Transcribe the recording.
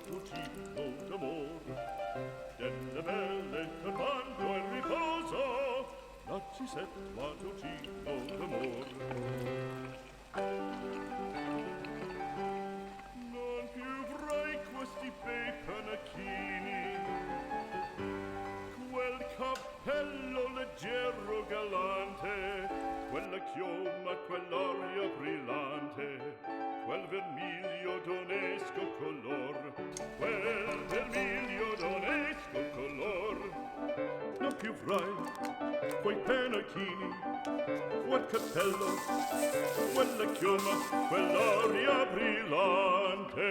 matutino d'amor, delle belle turbando e riposo, la ciset matutino d'amor. Non più avrai questi bei panacchini, quel cappello leggero galante, quella chioma, quell'aria brillante, quel vermiglio d'onesco color, quel vermiglio d'onesco color. Non più avrai quei pennacchini, quel cappello, quella chioma, quell'aria brillante.